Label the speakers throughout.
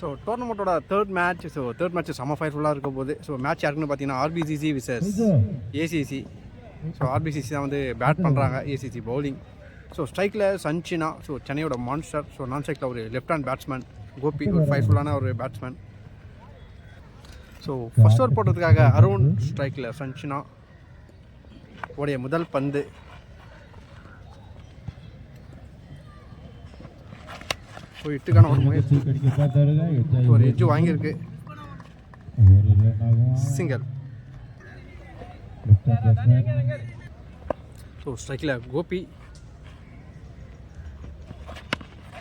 Speaker 1: So டோர்னமெண்ட்டோட third match செம்ம ஃபயர்ஃபுல்லாக இருக்க போகுது. ஸோ மேட்ச் யாருக்குன்னு பார்த்தீங்கன்னா ஆர்பிசிசி விசஸ் ஏசிசி. ஸோ ஆர்பிசிசி தான் வந்து பேட் பண்ணுறாங்க, ஏசிசி பவுலிங். ஸோ ஸ்ட்ரைக்கில் சஞ்சினா, ஸோ சென்னையோட மான்ஸ்டர். ஸோ நான் ஸ்ட்ரைக்கில் ஒரு லெஃப்ட் ஹேண்ட் பேட்ஸ்மேன் கோபி, ஒரு ஃபயர்ஃபுல்லான ஒரு பேட்ஸ்மேன். ஸோ ஃபர்ஸ்ட் ஓவர் போடுறதுக்காக அருண், ஸ்ட்ரைக்கில் சஞ்சினா. உடைய முதல் பந்து இட்டுக்கான ஒரு முயற்சி, ஒரு எட்ஜு வாங்கியிருக்கு, சிங்கிள். ஸோ ஸ்ட்ரைக்கில் கோபி.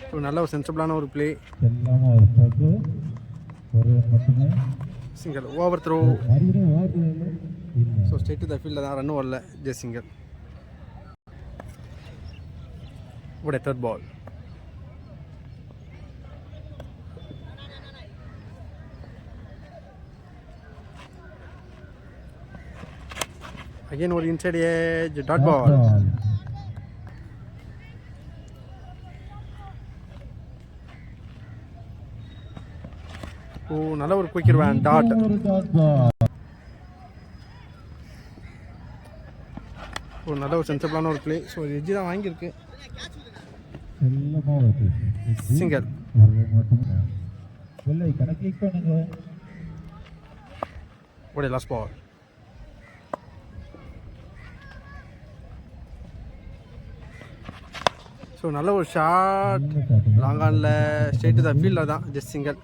Speaker 1: ஸோ நல்ல ஒரு சென்சிபிளான ஒரு play, single. Over throw. So straight to the ஃபீல்டில் தான், ரன்னும் வரல, ஜஸ்ட் சிங்கிள். உடைய தேர்ட் பால். Again ஒரு inside edge dot ball. ஓ நல்ல ஒரு குயிக்கர் வேன் டாட். ஓ நல்ல ஒரு சென்சிபிளான ஒரு பிளே. ஸோ எட்ஜ் தான் வாங்கியிருக்கு, சிங்கிள். உடைய லாஸ்ட் பால். ஸோ நல்ல ஒரு ஷாட், லாங் ஆனில் ஸ்ட்ரெயிட் டு த ஃபீல்டில் தான், ஜஸ்ட் சிங்கிள்.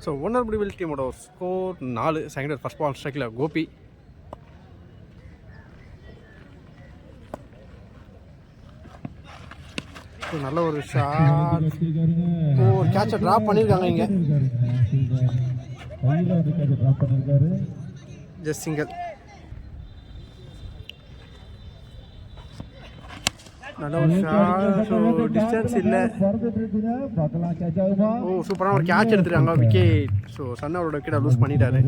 Speaker 1: ஸோ ஒன்னர் முடிவில் டீமோட ஸ்கோர் 4. செகண்ட் ஃபர்ஸ்ட் பால் ஸ்ட்ரைக்கில் கோபி. ஸோ நல்ல ஒரு ஷாட். ஓ ஒரு கேட்சை ட்ராப் பண்ணியிருக்காங்க இங்கே, ஜஸ்ட் சிங்கிள். நல்ல ஒரு ஷாட். ஸோ டிஸ்டன்ஸ் இல்லை. ஓ சூப்பரான ஒரு கேட்ச் எடுத்துருக்காங்க, விக்கெட். ஸோ சன் அவரோட விக்கெட்டை லூஸ் பண்ணிட்டாரு.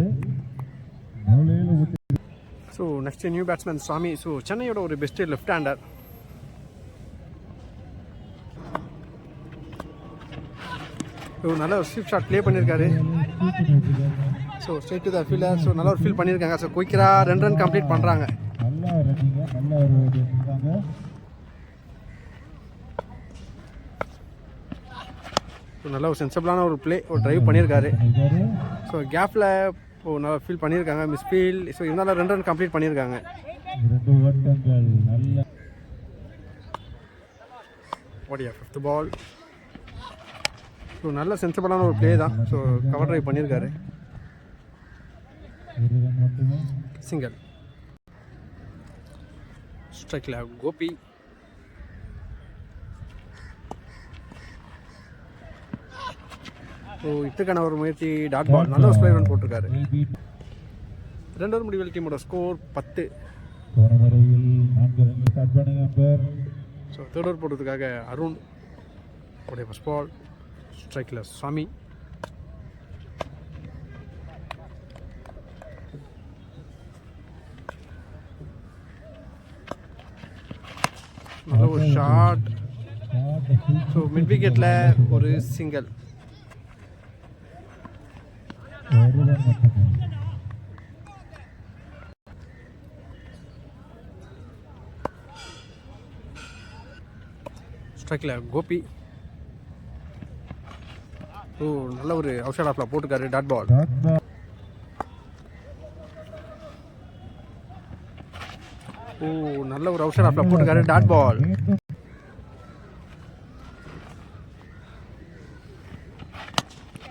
Speaker 1: ஸோ நெக்ஸ்ட் நியூ பேட்ஸ்மேன் சாமி. ஸோ சென்னையோட ஒரு பெஸ்ட் லெஃப்ட் ஹேண்டர். ஸோ நல்ல ஒரு ஸ்வீப் ஷாட் ப்ளே பண்ணியிருக்காரு. So straight to the fielder. So நல்ல ஒரு ஃபீல் பண்ணியிருக்காங்க. ஸோ குயிக்கராக 2 ரன் கம்ப்ளீட் பண்ணுறாங்க. ஸோ நல்ல ஒரு சென்சிபிளான ஒரு பிளே, ஒரு ட்ரைவ் பண்ணியிருக்காரு. ஸோ கேப்பில் இப்போ நல்லா ஃபீல் பண்ணியிருக்காங்க, மிஸ் ஃபீல். ஸோ இருந்தாலும் 2 ரன் கம்ப்ளீட் பண்ணியிருக்காங்க. ஓடியா ஃபிஃப்த் பால். ஸோ நல்ல சென்சிபிளான ஒரு பிளே தான். ஸோ கவர் ட்ரைவ் பண்ணியிருக்காரு, சிங்கிள். ஸ்ட்ரைக்கில் கோபி. ஸோ இட்டுக்கான ஒரு முயற்சி, டாட் பால். நல்ல ஒரு ஸ்ப்ளே ரன் போட்டிருக்காரு. 2 ஓவர் முடிவில் டீமோட ஸ்கோர் 10. ஸோ தேர்ட் ஓவர் போடுறதுக்காக அருண். உடைய ஃபர்ஸ்ட் பால் ஸ்ட்ரைக்கில் சாமி. நல்ல ஒரு ஷாட். ஸோ மிட் விக்கெட்டில் ஒரு சிங்கிள். ஸ்ட்ரைக்கில் கோபி. ஓ நல்ல ஒரு அவுட் சைட் ஆஃப்ல போட்டுக்காரு, டாட் பால். ஓ நல்ல ஒரு அவுட் சைட் ஆஃப்ல போட்டுக்காரு, டாட் பால்.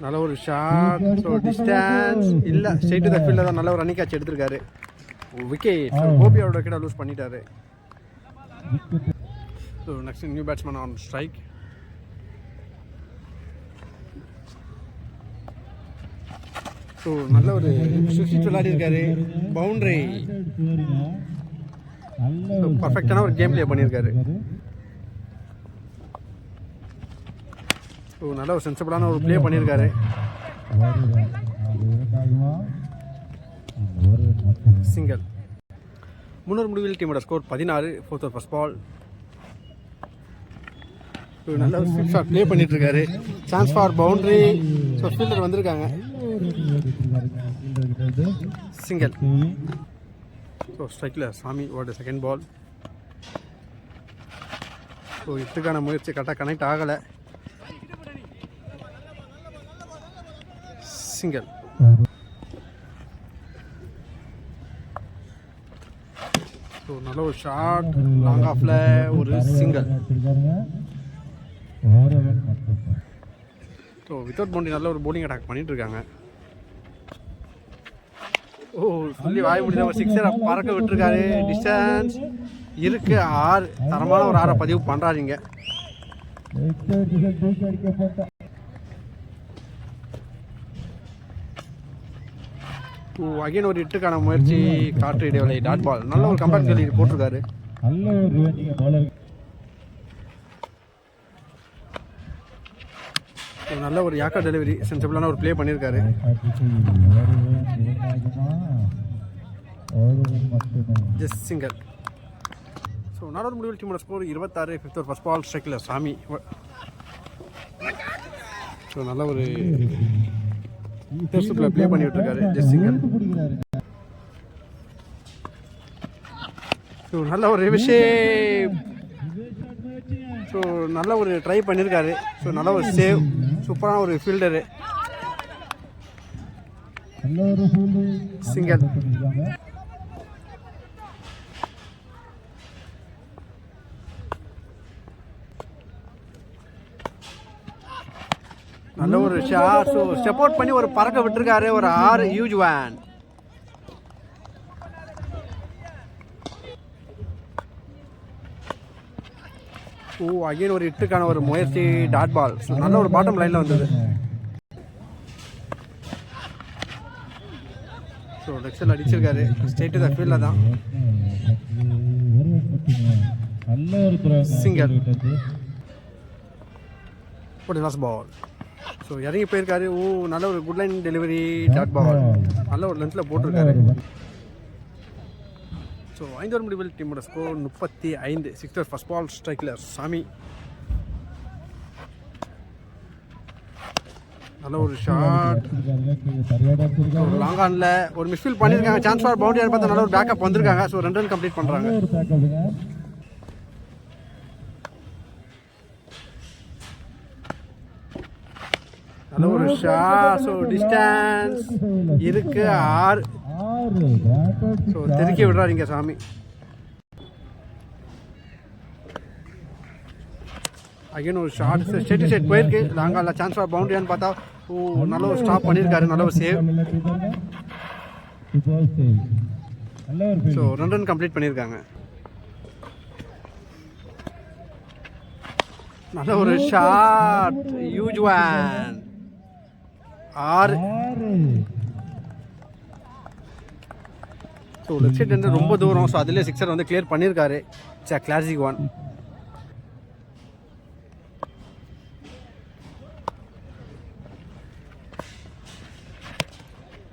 Speaker 1: நல்ல ஒரு ஷாட். ஸோ டிஸ்டன்ஸ் இல்லை, ஸ்ட்ரெயிட் டு த ஃபீல்டில் தான் நல்ல ஒரு ரன்னிங் கேட்ச் எடுத்திருக்காரு, விக்கெட். ஸோ கோபியோட விக்கெட்டை லூஸ் பண்ணிட்டாரு. So next new batsman on strike. So நல்ல ஒரு சுவிட்ச் விளையாடி இருக்காரு, பவுண்டரி. பர்ஃபெக்டான ஒரு கேம் பிளே பண்ணியிருக்காரு. ஸோ நல்ல ஒரு சென்சிபிளான ஒரு பிளே பண்ணியிருக்காரு. சிங்கிள். முன்னூறு முடிவில் டீமோட ஸ்கோர் 16. Fourth first ball. நல்ல ஒரு ஸ்விஃப்ட் ஷாட் ப்ளே பண்ணிட்டுருக்காரு. Chance for boundary. So fielder வந்திருக்காங்க. சிங்கிள். ஸோ ஸ்ட்ரைக்கில் சாமி ஓட செகண்ட் பால். ஸோ இதுக்கான முயற்சி கரெக்டாக கனெக்ட் ஆகலை. சிங்கிள். ஸோ நல்ல ஒரு ஷார்ட் லாங் ஆஃபில் ஒரு சிங்கிள். ஸோ வித்தவுட் பவுண்டரி நல்ல ஒரு போலிங் அட்டாக் பண்ணிட்டு இருக்காங்க. ஓ சொல்லி வாய முடியல ஒரு சிக்ஸரை பறக்க விட்டுருக்காரு. டிஸ்டன்ஸ் இருக்கு 6. தரமான ஒரு 6 பதிவு பண்ணுறாருங்க. அகைன் ஒரு இட்டுக்கான முயற்சி. காற்று இடைவெளி டாட் பால். நல்ல ஒரு கம்பேக்ட் சொல்லி போட்டிருக்காரு. நல்ல ஒரு யாக்கா டெலிவரி சென்சிபிளான ஒரு ப்ளே பண்ணியிருக்காரு. Just single. ஸோ நாலாவது முடிவில் டீமோட score 26. Fifth over first ball ஸ்ட்ரைக்கில் சாமி. ஸோ நல்ல ஒரு டெஸ்ட்டில் ப்ளே பண்ணிட்டு இருக்காரு. Just single. ஸோ நல்ல ஒரு ரிவிஷேப். ஸோ நல்ல ஒரு ட்ரை பண்ணியிருக்காரு. ஸோ நல்ல ஒரு சேவ். சூப்பரான ஒரு ஃபீல்டரு. சிங்கிள். நல்ல ஒரு ஷாட். ஸோ ஸ்டெப் அவுட் பண்ணி ஒரு பறக்க விட்டுருக்காரு. ஒரு 6 ஹியூஜ் வேன். ஓ அகைன் ஒரு இட்டுக்கான ஒரு முயற்சி. Dot ball. ஸோ நல்ல ஒரு பாட்டம் லைனில் வந்தது. ஸோ லெக்ஸில் அடிச்சிருக்காரு. ஸ்ட்ரெயிட் டு த ஃபீல்டில் தான். சிங்கிள். ஒரு லாஸ்ட் பால். ஸோ இறங்கி போயிருக்காரு. ஓ நல்ல ஒரு good line delivery. Dot ball. நல்ல ஒரு லென்த்தில் போட்டிருக்காரு. ஸோ 5 ஓவர் முடிவில் டீமோட score 35. Sixth over first ball ஸ்ட்ரைக்கில் சாமி. நல்ல ஒரு ஷாட். லாங் ஆனில் ஒரு மிஸ்ஃபீல் பண்ணியிருக்காங்க. சான்ஸ் ஃபார் பவுண்டரி பார்த்தா நல்ல ஒரு பேக்கப் வந்திருக்காங்க. ஸோ 2 ரன் கம்ப்ளீட் பண்ணுறாங்க. நல்ல ஒரு ஷாட். ஸோ டிஸ்டன்ஸ் இருக்கு 6. ஸோ தெருக்கி விடுறாருங்க சாமி. அகைன் ஒரு ஷார்ட். ஸ்டேட் டு ஸ்டேட் போயிருக்கு. லாங்கால சான்ஸ் ஃபார் பவுண்டரியான்னு பார்த்தா ஓ நல்ல ஒரு ஸ்டாப் பண்ணியிருக்காரு. நல்ல ஒரு சேவ். ஸோ 2 ரன் கம்ப்ளீட் பண்ணியிருக்காங்க. நல்ல ஒரு ஷாட். ஹியூஜ் வேன். 6. ஸோ லெஃப்ட் சைட் வந்து ரொம்ப தூரம். ஸோ அதிலே சிக்ஸர் வந்து கிளியர் பண்ணியிருக்காரு. It's classic one.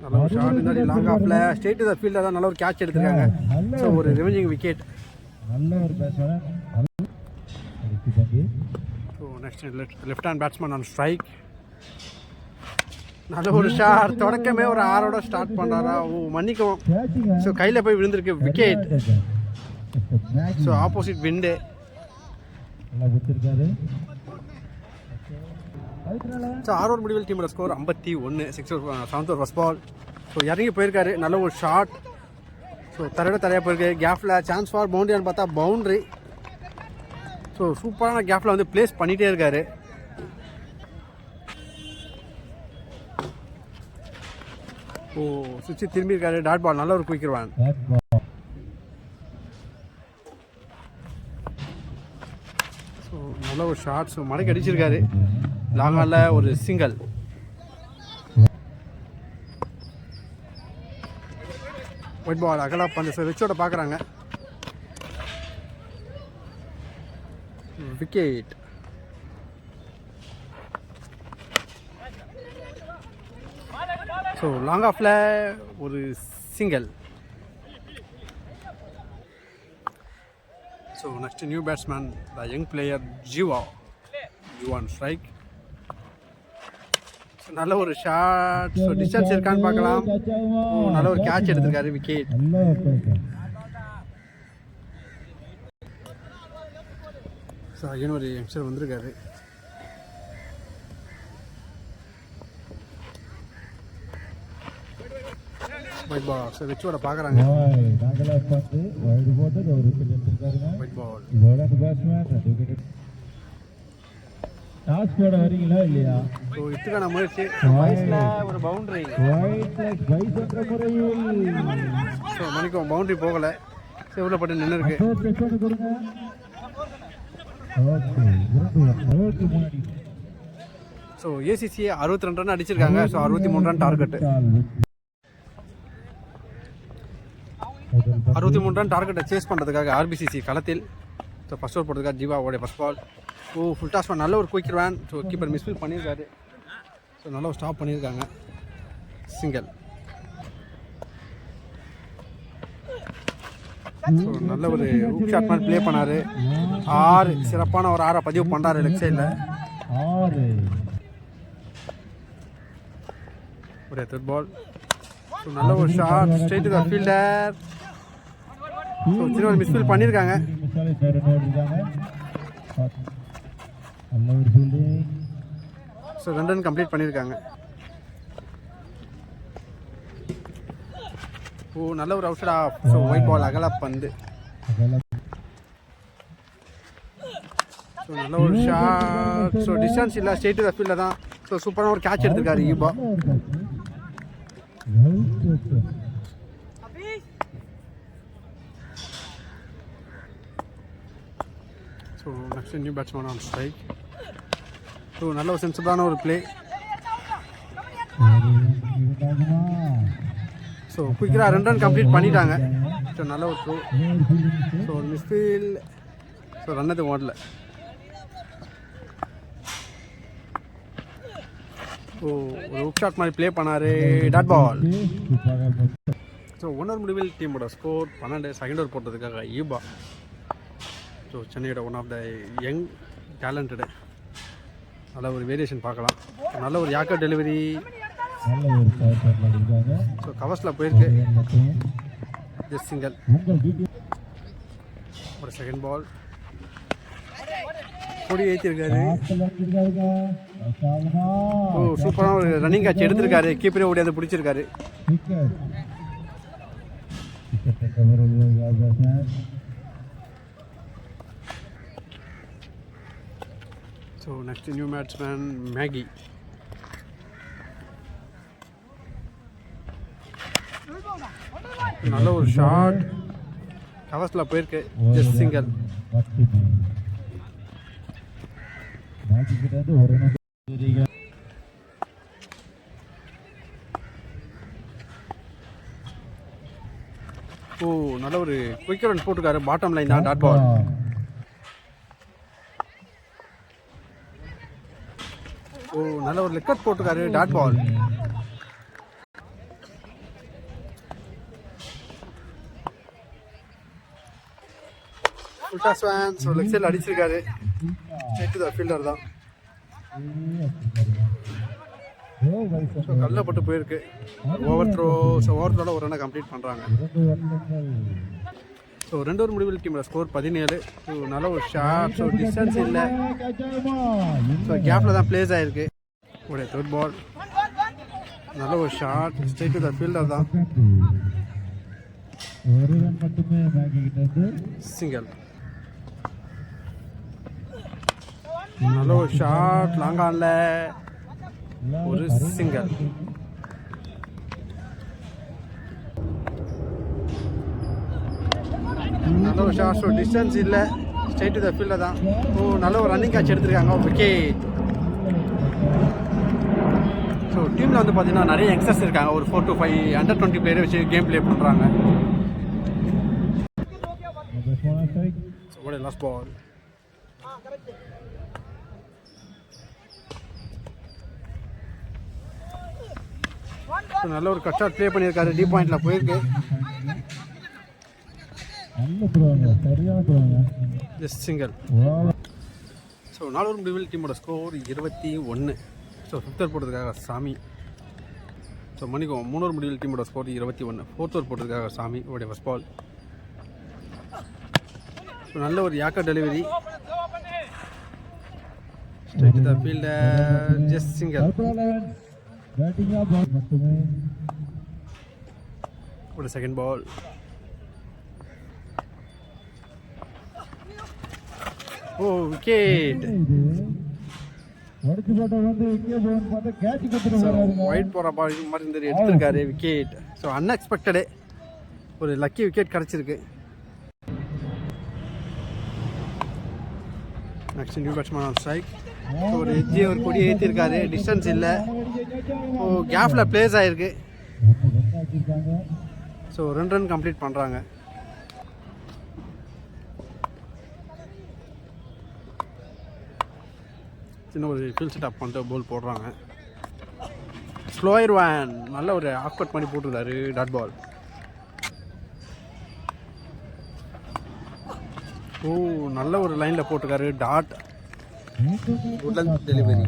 Speaker 1: நல்ல ஒரு ஷாட். இந்த லாங் ஆஃப்ல ஸ்ட்ரெயிட் டு த ஃபீல்டில் தான் நல்ல ஒரு கேட்ச் எடுத்திருக்காங்க. ஸோ ஒரு revenging wicket. So next left hand batsman on strike. நல்ல ஒரு ஷாட். தொடக்கமே ஒரு 6ஓட ஸ்டார்ட் பண்ணுறாரா. ஓ மன்னிக்கவும். ஸோ கையில் போய் விழுந்திருக்கு. Wicket. So opposite wind. So 6 over முடிவில் டீமோட score 51. 7th over first ball. So இறங்கி போயிருக்காரு. நல்ல ஒரு ஷாட். ஸோ தரையாக போயிருக்கு. கேப்பில் சான்ஸ் ஃபார் பவுண்டரியான்னு பார்த்தா பவுண்ட்ரி. ஸோ சூப்பரான கேப்பில் வந்து பிளேஸ் பண்ணிகிட்டே இருக்காரு. ஓ சுவிட்சு திரும்பி இருக்காரு. Dot ball. நல்ல ஒரு குயிக்கிடுவான். ஸோ நல்ல ஒரு ஷாட். ஸோ மடக்கி அடிச்சிருக்காரு. லாங்கால ஒரு சிங்கிள். White ball. அகலா பந்து ரிச்சோட பார்க்குறாங்க. விக்கெட். ஸோ லாங் ஆஃபில் ஒரு single. So next new batsman the young player Jeeva. 1 strike. நல்ல ஒரு ஷாட். ஸோ டிஸ்டன்ஸ் இருக்கான்னு பார்க்கலாம். நல்ல ஒரு கேட்ச் எடுத்திருக்காரு, விக்கெட். ஸோ அகைன் ஒரு யங்ஸ்டர் வந்திருக்காரு. White ball. ஸோ வச்சு விட பார்க்குறாங்க. White ball.
Speaker 2: டாஸ் போட வரீங்களா இல்லையா?
Speaker 1: ஸோ இதுக்கான முயற்சி. ஒரு பவுண்டரி. ஸோ மணிக்கும் பவுண்டரி போகலை. செவ்வில் பட்டு நின்று இருக்கு. ஸோ ஏசிசி 62 ரன் அடிச்சிருக்காங்க. So 63 run target. 63 ரன் டார்கெட்டை சேஸ் பண்ணுறதுக்காக ஆர்பிசிசி களத்தில். ஸோ ஃபஸ்ட் ஓவர் போடுறதுக்காக ஜீவாவோடைய ஃபஸ்ட் பால். ஃபுல் டாஸ் பண்ண நல்ல ஒரு quick run. So keeper misfield பண்ணியிருக்காரு. ஸோ நல்ல ஒரு ஸ்டாப் பண்ணியிருக்காங்க. சிங்கிள். ஸோ நல்ல ஒரு ஹூக் ஷாட் மாதிரி ப்ளே பண்ணார். 6 சிறப்பான ஒரு 6 பதிவு பண்ணுறாரு லெக் சைடில். ஒரு தேர்ட் பால். ஸோ நல்ல ஒரு shot straight to the fielder. So சின்ன ஒரு மிஸ்ஃபீல் பண்ணியிருக்காங்க. ஸோ 2 ரன் கம்ப்ளீட் பண்ணியிருக்காங்க. நல்ல ஒரு out off. So wide ball அகல பந்து. ஸோ நல்ல ஒரு ஷாட். ஸோ டிஸ்டன்ஸ் இல்லை, ஸ்ட்ரெயிட் டு த ஃபீல்டில் தான். ஸோ சூப்பரான ஒரு கேட்ச் எடுத்திருக்காரு ஈபா. So next new batsman on strike. So நல்ல ஒரு சென்சிபிளான ஒரு பிளே. ஸோ குயிக்கராக 2 ரன் கம்ப்ளீட் பண்ணிட்டாங்க. ஸோ நல்ல ஒரு த்ரோ. ஸோ ஒரு மிஸ்ஃபீல். ஸோ ரன்னது ஓடல. ஸோ ஒரு ஹுக் ஷாட் மாதிரி ப்ளே பண்ணார். Dot ball. ஸோ 1 ஓவர் முடிவில் டீமோட ஸ்கோர் 12. செகண்ட் ஓவர் போட்டதுக்காக ஈபா. ஸோ சென்னையோட one of the young talented. நல்ல ஒரு வேரியேஷன் பார்க்கலாம். நல்ல ஒரு யாக்கர் டெலிவரி. ஸோ கவர்ஸில் போயிருக்கு. Just single. ஒரு செகண்ட் பால். கொடி ஏற்றிருக்காரு. சூப்பரான ஒரு ரன்னிங் கேட்ச் எடுத்திருக்காரு. கீப்பரே ஓடியாந்து பிடிச்சிருக்காரு. ஸோ நெக்ஸ்ட் நியூ பேட்ஸ்மேன் மேகி. நல்ல ஒரு ஷாட். கவர்ஸில் போயிருக்கு. Just single. நல்ல ஒரு குயிக் ரன் போட்டுருக்காரு. பாட்டம் லைன் தான். Dot ball. நல்ல ஒரு லெக் அவுட் போட்டுருக்காரு. Dot ball. உல்டா ஸ்வான். ஸோ லெக் சைடில் அடிச்சிருக்காரு. ஸ்ட்ரெயிட் டு த ஃபீல்டர் தான். ஸோ கல்ல பட்டு போயிருக்கு. Over throw. ஸோ ஓவர் த்ரோட ஒரு ரன்னை கம்ப்ளீட் பண்ணுறாங்க. ஸோ 2 ஓவர் முடிவில் டீமோட ஸ்கோர் 17. ஸோ நல்ல ஒரு ஷாட். ஸோ டிஸ்டன்ஸ் இல்லை. ஸோ கேப்பில் தான் பிளேஸ் ஆகிருக்கு. ஒரு தேர்ட் பால். நல்ல ஒரு shot. Straight to the fielder தான். சிங்கிள். நல்ல ஒரு ஷாட். லாங் ஆன்ல ஒரு சிங்கிள். நல்ல ஒரு ஷாட். ஸோ டிஸ்டன்ஸ் இல்லை, ஸ்ட்ரெயிட் டு த ஃபீல்டர் தான். நல்ல ஒரு ரன்னிங் கேட்ச் எடுத்திருக்காங்க. விக்கெட். ஸோ டீமில் வந்து பார்த்தீங்கன்னா நிறைய யங்ஸ்டர்ஸ் இருக்காங்க. ஒரு 4 to 5 அண்டர் 20 பிளேயரை வச்சு கேம் ப்ளே பண்ணுறாங்க. Last ball. நல்ல ஒரு கட் ஷாட் ப்ளே பண்ணியிருக்காரு. டி பாயிண்ட்ல போயிருக்கு. Just single. ஸோ 4 ஓவர் முடிவில் டீமோட ஸ்கோர் 21. ஸோ 5th ஓவர் போட்டதுக்காக சாமி. ஸோ மணிக்கும் 3 ஓவர் முடிவில் டீமோட ஸ்கோர் 21. 4th ஓவர் போட்டதுக்காக சாமி உடைய ஃபர்ஸ்ட் பால். ஸோ நல்ல ஒரு yorker delivery, straight to the fielder, just single. ஒரு செகண்ட் பால். ஓ விக்கெட். ஒயிட் போகிற பால் மாதிரி இந்த எடுத்திருக்காரு, விக்கெட். ஸோ அன்எக்ஸ்பெக்டடு ஒரு லக்கி விக்கெட் கிடச்சிருக்கு. Next new batsman on strike. ஒரு எட்ஜி ஒரு கொடி ஏற்றிருக்காரு, டிஸ்டன்ஸ் இல்லை. ஸோ கேப்பில் பிளேஸ் ஆகிருக்கு. ஸோ 2 ரன் கம்ப்ளீட் பண்ணுறாங்க. சின்ன ஒரு ஃபீல்ட் செட் அப் பண்ணிட்டு பால் போடுறாங்க. ஸ்லோயர் வேன் நல்ல ஒரு ஆஃப் கட் பண்ணி போட்டுருந்தாரு, டாட் பால். ஓ நல்ல ஒரு லைனில் போட்டிருக்காரு, டாட். குட் லென்த் டெலிவரி,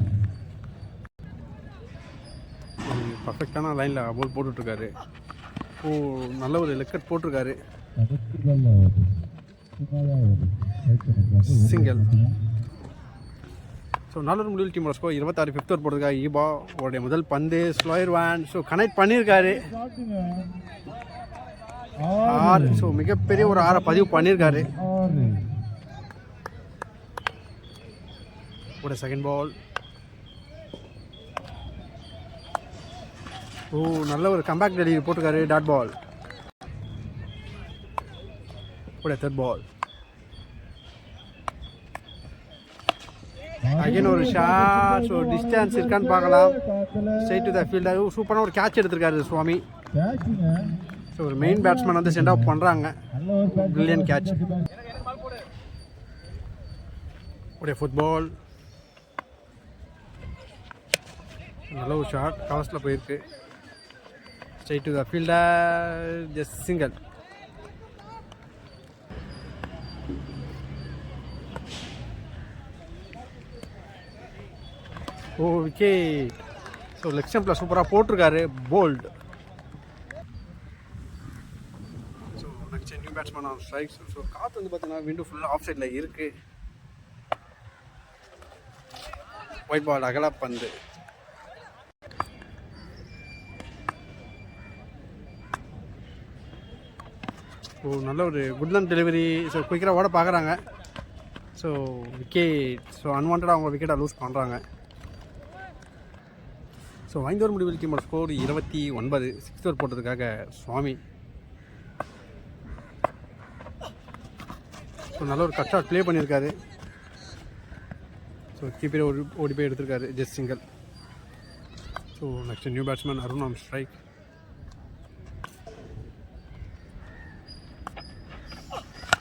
Speaker 1: பர்ஃபெக்டான லைனில் பால் போட்டுட்ருக்காரு. ஓ நல்ல ஒரு லெக்கட் போட்டிருக்காரு, சிங்கிள். ஸோ 4 ஓவர் முடிவில் டீமோட ஸ்கோர் 26. 5th ஓவர் போட்டிருக்காரு ஈபா அவருடைய முதல் பந்து, ஸ்லோயர் வேன். ஸோ கனெக்ட் பண்ணியிருக்காரு 6. ஸோ மிகப்பெரிய ஒரு 6 பதிவு பண்ணியிருக்காரு. ஒரு செகண்ட் பால். ஓ நல்ல ஒரு கம்பேக் டெலிவரி போட்டிருக்காரு, டாட் பால். ஒரு 3rd பால். அகைன் ஒரு ஷாட். ஸோ டிஸ்டன்ஸ் இருக்கான்னு பார்க்கலாம். Straight to the fielder. சூப்பரான ஒரு கேட்ச் எடுத்திருக்காரு சுவாமி. ஸோ ஒரு மெயின் பேட்ஸ்மேன் வந்து சென்ட் ஆஃப் பண்ணுறாங்க, பிரில்லியன்ட் கேட்ச். உடைய ஃபுட்பால். நல்ல ஒரு ஷாட், கவர்ஸில் போயிருக்கு. Straight to the fielder, just single. ஓ விக்கெட். ஸோ லெக் ஸ்டம்பில் சூப்பராக போட்டிருக்காரு, bowled. So next new batsman on strikes. So காற்று வந்து பார்த்தீங்கன்னா விண்டோ ஃபுல்லாக ஆஃப் சைடில் இருக்குது. ஒயிட் பால், அகல பந்து. ஸோ நல்ல ஒரு குட் லென்த் டெலிவரி. ஸோ குயிக்கராக ஓட பார்க்குறாங்க. So wicket. ஸோ அன்வான்டாக அவங்க விக்கெட்டை லூஸ் பண்ணுறாங்க. ஸோ 5 ஓவர் முடிவில் டீமோட ஸ்கோர் 29. 6th ஓவர் போட்டதுக்காக சுவாமி. ஸோ நல்ல ஒரு கட் ஷாட் ப்ளே பண்ணியிருக்காரு. ஸோ கீப்பரை ஓடி போய் எடுத்திருக்காரு, just single. So next new batsman Arun on strike.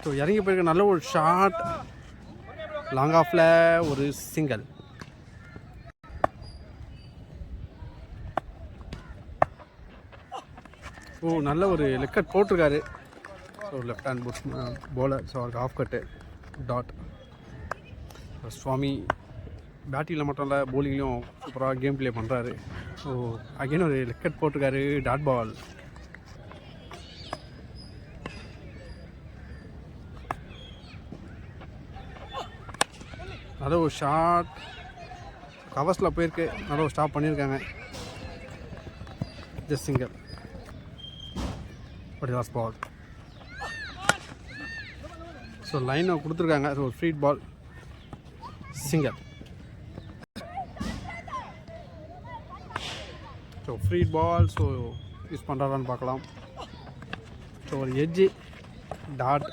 Speaker 1: So இறங்கி போயிருக்க நல்ல ஒரு ஷாட், லாங் ஆஃபில் ஒரு சிங்கிள். ஸோ நல்ல ஒரு லெக்கட் போட்டிருக்காரு. So left hand bowler. So அவருக்கு ஆஃப் கட்டு, டாட். சுவாமி பேட்டிங்கில் மட்டும் இல்லை, போலிங்லையும் சூப்பராக கேம் ப்ளே பண்ணுறாரு. ஸோ அகைன் ஒரு லெக்கட் போட்டிருக்காரு, டாட் பால். நல்ல ஒரு ஷாட், கவர்ஸில் போயிருக்கு. நல்ல ஒரு ஸ்டாப் பண்ணியிருக்காங்க, just single. Last ball. So லைனை கொடுத்துருக்காங்க. So free ball, single. So free ball. So use பண்ணுறாரான்னு பார்க்கலாம். ஸோ ஒரு எட்ஜி, டாட்.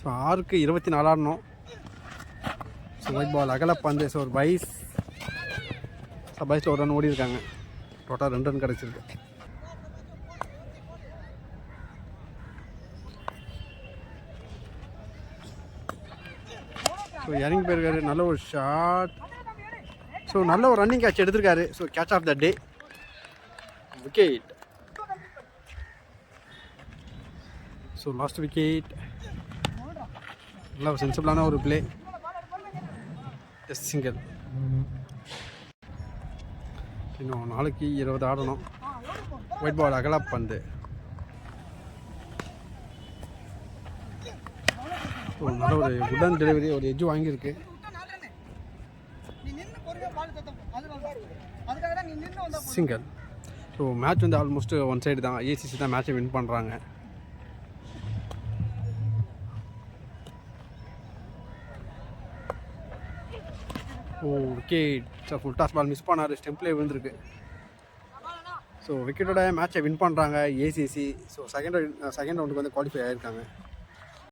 Speaker 1: ஸோ 6க்கு 24 ஆடணும். ஸோ ஒயிட் பால், அகல பந்து. ஸோ ஒரு பைஸில் ஒரு ரன் ஓடி இருக்காங்க. டோட்டல் 2 ரன் கிடச்சிருக்கு. ஸோ இறங்கி போயிருக்காரு, நல்ல ஒரு ஷாட். ஸோ நல்ல ஒரு ரன்னிங் கேட்ச் எடுத்திருக்காரு. So catch of the day, wicket. So last wicket. நல்லா சென்சிபிளான ஒரு பிளே. சிங்கிள். இன்னும் நாளைக்கு 20 ஆடணும். ஒயிட் பால் அகலா பந்து. நல்ல ஒரு உடன் டெலிவரி, ஒரு எஜ்ஜு வாங்கியிருக்கு. சிங்கிள். ஸோ மேட்ச் வந்து ஆல்மோஸ்ட் ஒன் சைடு தான். ஏசிசி தான் மேட்சை வின் பண்ணுறாங்க. விக்கெட். ஃபுல் டாஸ் பால் மிஸ் பண்ணார், ஸ்டெம்ப்லேயே விழுந்திருக்கு. ஸோ விக்கெட்டோட மேட்சை வின் பண்ணுறாங்க ஏசிசி. ஸோ செகண்ட் ரவுண்டுக்கு வந்து குவாலிஃபை ஆகியிருக்காங்க.